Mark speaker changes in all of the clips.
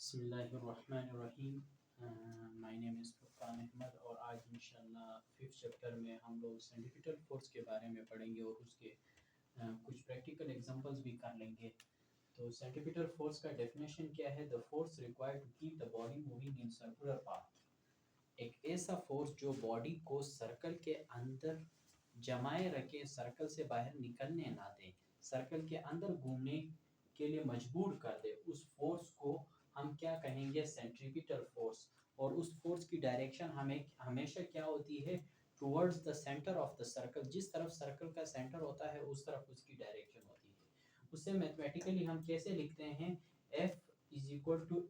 Speaker 1: बिस्मिल्लाहिर्रहमानिर्रहीम। My name is Furqan Ahmed और आज इंशाल्लाह फिफ्थ चैप्टर में हम लोग सेंट्रीपिटल फोर्स के बारे में पढ़ेंगे और उसके कुछ प्रैक्टिकल एग्जांपल्स भी कर लेंगे। तो सेंट्रीपिटल फोर्स का डेफिनेशन क्या है? The force required to keep the body moving in circular path. एक ऐसा फोर्स जो बॉडी को सर्कल के अंदर जमाए रखे, सर्कल से बाहर निकलने ना दे, सर्कल के अंदर घूमने के लिए मजबूर कर दे, उस फोर्स को हम क्या कहेंगे? Centripetal force. और उस फोर्स की डायरेक्शन हमें हमेशा क्या होती है? Towards the centre of the circle. जिस तरफ सर्कल का सेंटर होता है उस तरफ उसकी डायरेक्शन होती है। उसे मैथमेटिकली हम कैसे लिखते हैं? F is equal to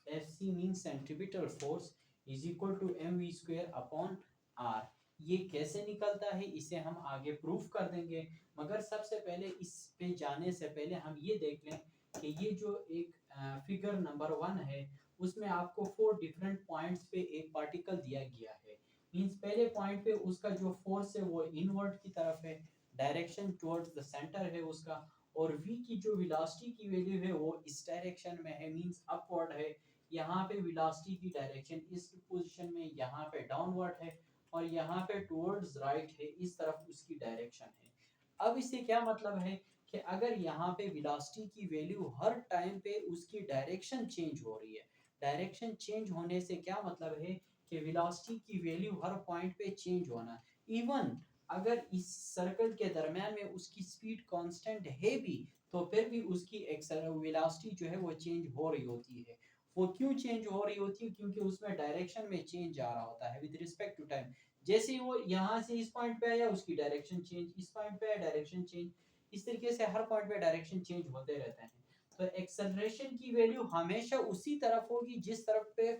Speaker 1: FC mean centripetal force is equal to mv square upon r। ये कैसे निकलता है इसे हम आगे प्रूफ कर देंगे, मगर सबसे पहले इस पे जाने से पहले हम ये देख लें कि ये जो एक फिगर नंबर 1 है उसमें आपको 4 डिफरेंट पॉइंट्स पे एक पार्टिकल दिया गया है। मींस पहले पॉइंट पे उसका जो फोर्स है वो इनवर्ड की तरफ है, डायरेक्शन टुवर्ड्स द सेंटर है उसका, और v की जो वेलोसिटी की वैल्यू है वो इस डायरेक्शन में है, मींस अपवर्ड है। यहाँ पे वेलोसिटी की डायरेक्शन इस पोजीशन में, यहाँ पे डाउनवर्ड है, और यहाँ पे टुवर्ड्स राइट है, इस तरफ उसकी डायरेक्शन है। अब इससे क्या मतलब है कि अगर यहाँ पे वेलोसिटी की वैल्यू हर टाइम पे उसकी डायरेक्शन चेंज हो रही है, डायरेक्शन चेंज होने से क्या मतलब है कि वेलोसिटी की वैल्यू हर पॉइंट पे चेंज होना। इवन अगर इस सर्कल के दरमियान में उसकी स्पीड कांस्टेंट है भी, तो फिर भी उसकी वेलोसिटी जो है वो चेंज हो रही होती है। वो क्यों चेंज हो रही होती है? क्योंकि उसमें डायरेक्शन में चेंज आ रहा होता है विद रिस्पेक्ट टू टाइम। जैसे ही वो यहाँ से इस पॉइंट पे आया उसकी डायरेक्शन चेंज, इस पॉइंट पे आया डायरेक्शन चेंज, इस तरीके से हर पॉइंट पे डायरेक्शन चेंज होते रहते हैं। तो एक्सेलरेशन की वैल्यू हमेशा उसी तरफ होगी जिस तरफ पे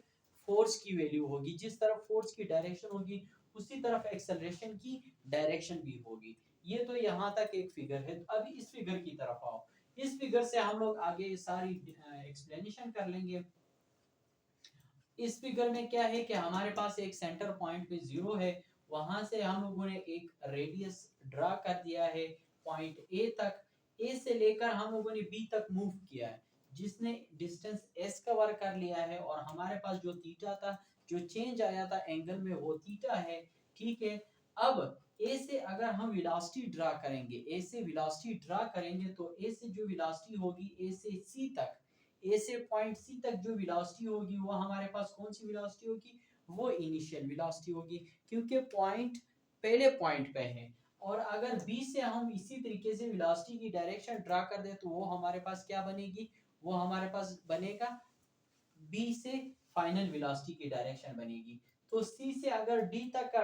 Speaker 1: फोर्स की वैल्यू होगी, जिस तरफ फोर्स की डायरेक्शन होगी उसी तरफ एक्सेलरेशन की डायरेक्शन भी होगी। ये तो यहाँ तक एक फिगर है। अभी इस फिगर की तरफ आओ। इस फिगर से हम लोग आगे सारी एक्सप्लेनेशन कर लेंगे। इस फिगर में क्या है कि हमारे पास एक सेंटर पॉइंट पे 0 है, वहां से हम लोगों ने एक रेडियस ड्रा कर दिया है पॉइंट ए तक। ए से लेकर हम लोगों ने बी तक मूव किया है, जिसने डिस्टेंस एस कवर कर लिया है, और हमारे पास जो थीटा था, जो चेंज आया था एंगल में, वो थीटा है। ठीक है। अब ए से अगर हम वेलोसिटी ड्रा करेंगे, ए से वेलोसिटी ड्रा करेंगे, तो ए से जो वेलोसिटी होगी, ए से सी तक, ए से पॉइंट सी तक जो वेलोसिटी होगी वो हमारे पास कौन सी वेलोसिटी होगी? वो इनिशियल वेलोसिटी होगी, क्योंकि पॉइंट पहले पॉइंट पे है। और अगर बी से हम इसी तरीके से वेलोसिटी की डायरेक्शन ड्रा कर दे तो वो हमारे पास क्या बनेगी? वो हमारे पास बनेगा बी से फाइनल वेलोसिटी की डायरेक्शन बनेगी। तो सी से अगर डी तक का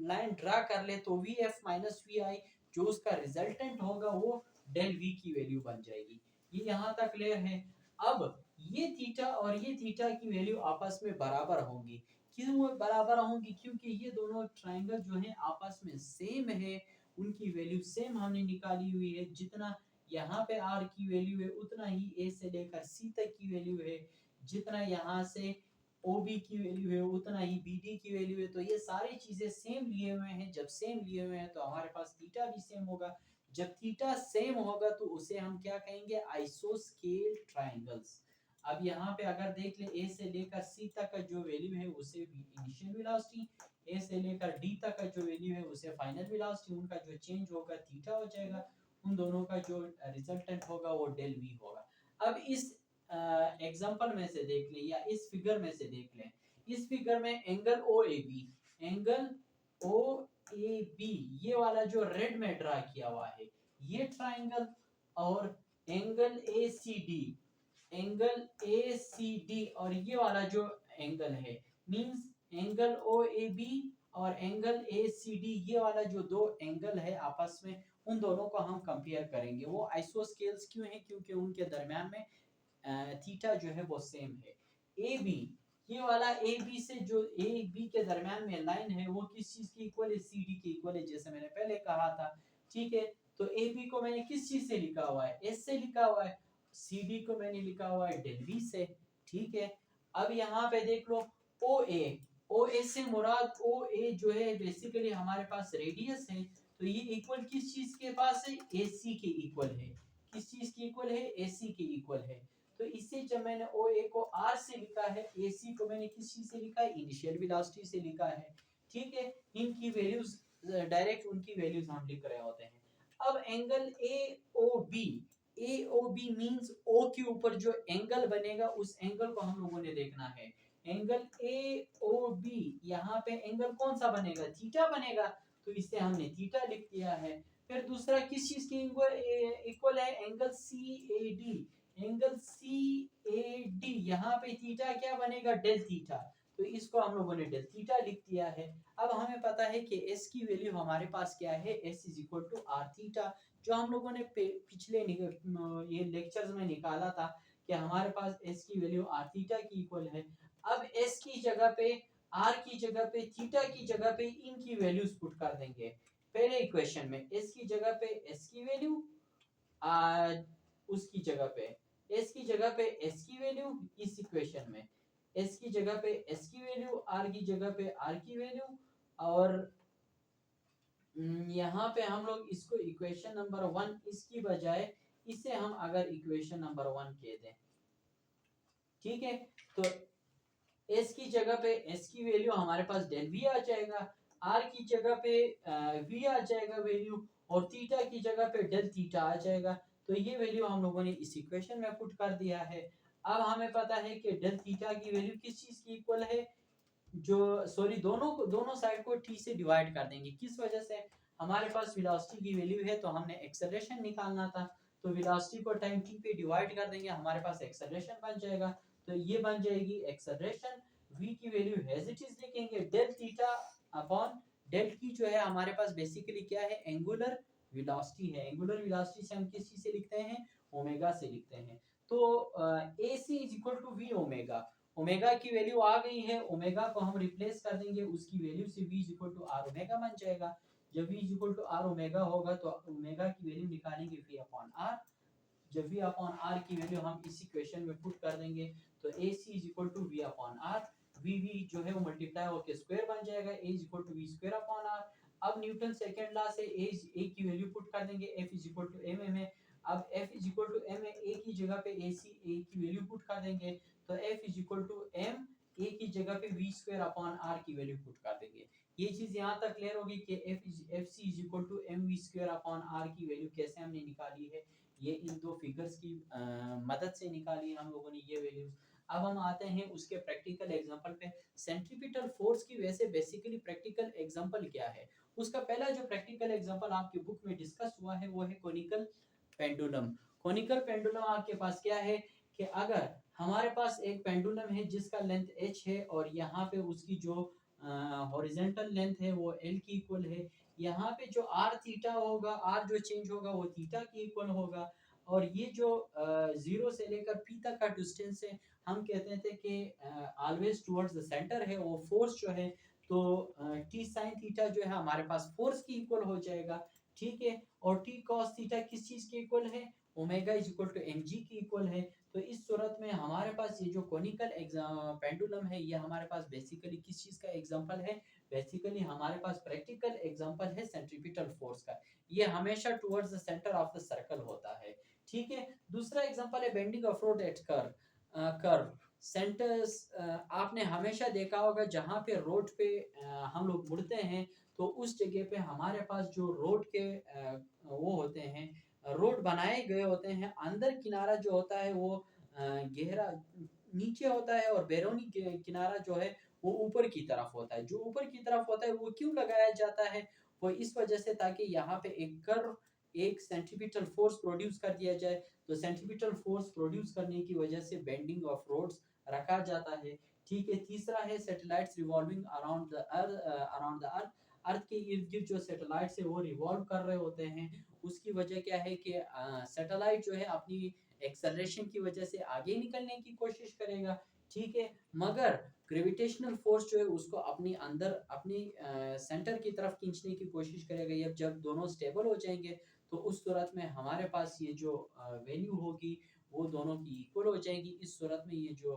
Speaker 1: लाइन ड्रा कर ले तो वी एफ माइनस वी आई, जो उसका रिजल्टेंट होगा वो डेल वी की वैल्यू बन जाएगी। ये यहाँ तक क्लियर है। अब ये थीटा और ये थीटा की वैल्यू आपस में बराबर होंगी। क्यों वो बराबर होंगी? क्योंकि ये दोनों ट्रायंगल जो है आपस में सेम है, उनकी वैल्यू सेम हमने निकाली हुई है। जितना यहाँ पे आर की वैल्यू है उतना ही ए से लेकर सी तक की वैल्यू है, जितना यहाँ से OB की वैल्यू है उतना ही BD की वैल्यू है। तो ये सारी चीजें सेम लिए हुए हैं। जब सेम लिए हुए हैं तो हमारे पास थीटा भी सेम होगा। जब थीटा सेम होगा तो उसे हम क्या कहेंगे? आइसोस्केल ट्रायंगल्स। अब यहाँ पे अगर देख ले, ए से लेकर सी तक का जो वैल्यू है उसे इनिशियल वेलोसिटी, ए से लेकर डी तक का जो वैल्यू है उसे फाइनल वेलोसिटी, उनका जो चेंज होगा थीटा हो जाएगा। उन दोनों का जो रिजल्टेंट होगा वो डेल वी होगा। अब इस एग्जांपल में से देख लें, या इस फिगर में से देख लें। इस फिगर में एंगल OAB ये वाला जो रेड में ड्रा किया हुआ है ये ट्रायंगल, और एंगल ACD और ये वाला जो एंगल है, मींस एंगल OAB और एंगल ACD, ये वाला जो दो एंगल है आपस में, उन दोनों को हम कंपेयर करेंगे। वो आइसोस्केल्स क्यों है? क्योंकि उनके दरमियान में थीटा जो है वो सेम है। ए बी, ये वाला ए बी से जो ए बी के दरमियान में लाइन है वो किस चीज की इक्वल है? सी डी की इक्वल है, जैसे मैंने पहले कहा था। ठीक है। तो ए बी को मैंने किस चीज से लिखा हुआ है? एस से लिखा हुआ है। सी डी को मैंने लिखा हुआ है डेल वी से। ठीक है। अब यहाँ पे देख लो ओ ए से मुराद, ओ ए जो है बेसिकली हमारे पास रेडियस है, तो ये इक्वल किस चीज के पास है? ए सी के इक्वल है। किस चीज की इक्वल है? AC के इक्वल है। तो इससे जब मैंने ओ ए को आर से लिखा है, ए सी को मैंने किस चीज से लिखा है, इनिशियल वेलोसिटी से लिखा है। ठीक है, इनकी वैल्यूज डायरेक्ट उनकी वैल्यूज हम लिख रहे होते हैं। अब angle A O B, A O B means O के ऊपर जो एंगल बनेगा उस एंगल को हम लोगों ने देखना है। एंगल ए ओ बी, यहाँ पे एंगल कौन सा बनेगा, थीटा बनेगा, तो इससे हमने थीटा लिख दिया है। फिर दूसरा किस चीज की इक्वल है, angle C A D, angle C A D, यहाँ पे थीटा क्या बनेगा, डेल थीटा, तो इसको हम लोगों ने डेल थीटा लिख दिया है। अब हमें पता है कि एस की वैल्यू हमारे पास क्या है, S is equal to R theta, जो हम लोगों ने पिछले ये लेक्चर्स में निकाला था कि हमारे पास एस की वैल्यू आर थीटा की इक्वल है। अब एस की जगह पे, आर की जगह पे, थीटा की जगह पे इनकी वैल्यूज पुट कर देंगे। पहले इक्वेशन में एस की जगह पे एस की वैल्यू, उसकी जगह पे एस की जगह पे एस की वैल्यू, इस इक्वेशन में एस की जगह पे एस की वैल्यू, आर की जगह पे आर की वैल्यू, और यहाँ पे हम लोग इसको इक्वेशन नंबर 1 इसकी बजाय इसे हम अगर इक्वेशन नंबर 1 कह दें, ठीक है, तो एस की जगह पे एस की वैल्यू हमारे पास डेल वी आ जाएगा, आर की जगह पे वी आ जाएगा वैल्यू, और थीटा की जगह पे डेल थीटा आ जाएगा। तो ये वैल्यू हम लोगों ने इस इक्वेशन में पुट कर दिया है। अब हमें पता है कि डेल थीटा की वैल्यू किस चीज की इक्वल है, जो सॉरी दोनों साइड को टी से डिवाइड कर देंगे। किस वजह से, हमारे पास वेलोसिटी की वैल्यू है तो हमने एक्सेलरेशन निकालना था, तो वेलोसिटी को टाइम टी पे डिवाइड कर देंगे, हमारे पास एक्सेलरेशन बन जाएगा। तो ये बन जाएगी एक्सेलरेशन, v की वैल्यू एज इट इज लिखेंगे del theta upon del t, जो है हमारे पास बेसिकली क्या है, एंगुलर वेलोसिटी है। एंगुलर वेलोसिटी से हम किस चीज से लिखते हैं, ओमेगा से लिखते हैं। तो A C is equal to V omega, omega की वैल्यू आ गई है, ओमेगा को हम रिप्लेस कर देंगे उसकी वैल्यू से, v is equal to R omega बन जाएगा। जब v is equal to R omega होगा तो ओमेगा की वैल्यू निकालेंगे v अपॉन आर, जब v अपॉन आर की वैल्यू हम इस इक्वेशन में पुट कर देंगे तो A C is equal to v upon R, V जो है वो मल्टीप्लाई होकर स्क्वायर बन जाएगा, A is equal to V square upon R. अब न्यूटन सेकंड लॉ से ए की वैल्यू पुट कर देंगे, F is equal to M M है। अब F is equal to M है, ए की जगह पे ए सी, ए की वैल्यू पुट कर देंगे, तो F is equal to M, A की जगह पे वी स्क्वायर अपॉन आर की वैल्यू पुट कर देंगे। ये चीज यहाँ तक क्लियर होगी कि F C is equal to M V square upon R की वैल्यू कैसे हमने निकाली है, ये इन दो फिगर्स की मदद से निकाली है हम लोगों ने ये वैल्यूज। अब हम आते हैं उसके प्रैक्टिकल एग्जांपल पे। सेंट्रीपिटल फोर्स की वैसे बेसिकली प्रैक्टिकल एग्जांपल क्या है, उसका पहला जो प्रैक्टिकल एग्जांपल आपकी बुक में डिस्कस हुआ है वो है कोनिकल पेंडुलम। कोनिकल पेंडुलम आपके पास क्या है कि अगर हमारे पास एक पेंडुलम है जिसका लेंथ h है और यहाँ पे उसकी जो हॉरिजॉन्टल लेंथ है वो l की इक्वल है, यहाँ पे जो r थीटा होगा, r जो चेंज होगा वो थीटा की इक्वल होगा, और ये जो जीरो से लेकर p तक का डिस्टेंस है हम कहते थे कि ऑलवेज टुवर्ड्स द सेंटर है, वो फोर्स जो है तो t sin थीटा जो है हमारे पास फोर्स की इक्वल हो जाएगा, ठीक है, और t cos थीटा किस चीज के इक्वल है, omega is equal to mg की इक्वल है। तो इस सूरत में हमारे पास ये जो कोनिकल पेंडुलम है ये हमारे पास बेसिकली किस चीज का एग्जांपल है, बेसिकली हमारे पास प्रैक्टिकल एग्जांपल है सेंट्रीपिटल फोर्स का, ये हमेशा towards the centre of the circle होता है, ठीक है। दूसरा एग्जांपल है bending of road at curve centres. आपने हमेशा देखा होगा जहाँ पे रोड पे हम लोग मुड़ते हैं तो उस जगह पे हमारे पास जो रोड के वो होते हैं, रोड बनाए गए होते हैं, अंदर किनारा जो होता है वो गहरा नीचे होता है और बैरूनी किनारा जो है वो ऊपर की तरफ होता है। जो ऊपर की तरफ होता है वो क्यों लगाया जाता है, वो इस वजह से ताकि यहाँ पे एक कर्व, एक सेंट्रीपिटल फोर्स प्रोड्यूस कर दिया जाए। तो सेंट्रीपिटल फोर्स प्रोड्यूस करने की वजह से बेंडिंग ऑफ रोड्स रखा जाता है, ठीक है। तीसरा है satellites revolving around the earth, earth के इर्द गिर्द जो सैटेलाइट्स है वो रिवॉल्व कर रहे होते हैं। उसकी वजह क्या है कि सैटेलाइट जो है अपनी एक्सेलरेशन की वजह से आगे निकलने की कोशिश करेगा, ठीक है, मगर ग्रेविटेशनल फोर्स जो है उसको अपनी अंदर अपनी सेंटर की तरफ खींचने की कोशिश करेगा। जब दोनों स्टेबल हो जाएंगे तो उस सूरत में हमारे पास ये जो वैल्यू होगी वो दोनों की इक्वल हो जाएगी। इस सूरत में ये जो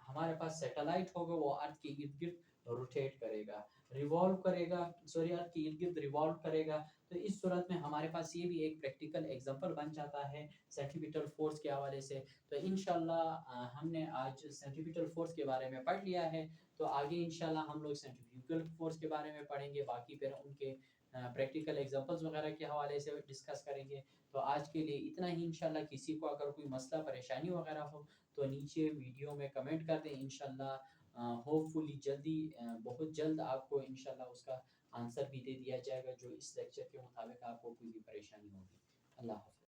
Speaker 1: हमारे पास सैटेलाइट होगा वो अर्थ के इर्द गिर्द रोटेट करेगा, रिवॉल्व करेगा, सॉरी अर्थ के इर्द गिर्द रिवॉल्व करेगा। तो इस सूरत में हमारे पास ये भी एक प्रैक्टिकल एग्जांपल बन जाता है सेंट्रीपिटल फोर्स के हवाले से। तो इंशाल्लाह हमने आज सेंट्रीपिटल फोर्स के बारे में पढ़ लिया है। तो आगे इंशाल्लाह हम लोग सेंट्रीफ्यूगल फोर्स के बारे में पढ़ेंगे, बाकी फिर उनके प्रैक्टिकल एग्जांपल्स वगैरह के हवाले से डिस्कस करेंगे। तो आज के लिए इतना ही। इंशाल्लाह किसी को अगर कोई मसला परेशानी वगैरह हो तो नीचे वीडियो में कमेंट कर दें। इंशाल्लाह होपफुली जल्दी बहुत जल्द आपको इंशाल्लाह उसका आंसर भी दे दिया जाएगा जो इस लेक्चर के मुताबिक आपको कोई भी परेशानी होगी। अल्लाह हाफ़िज़।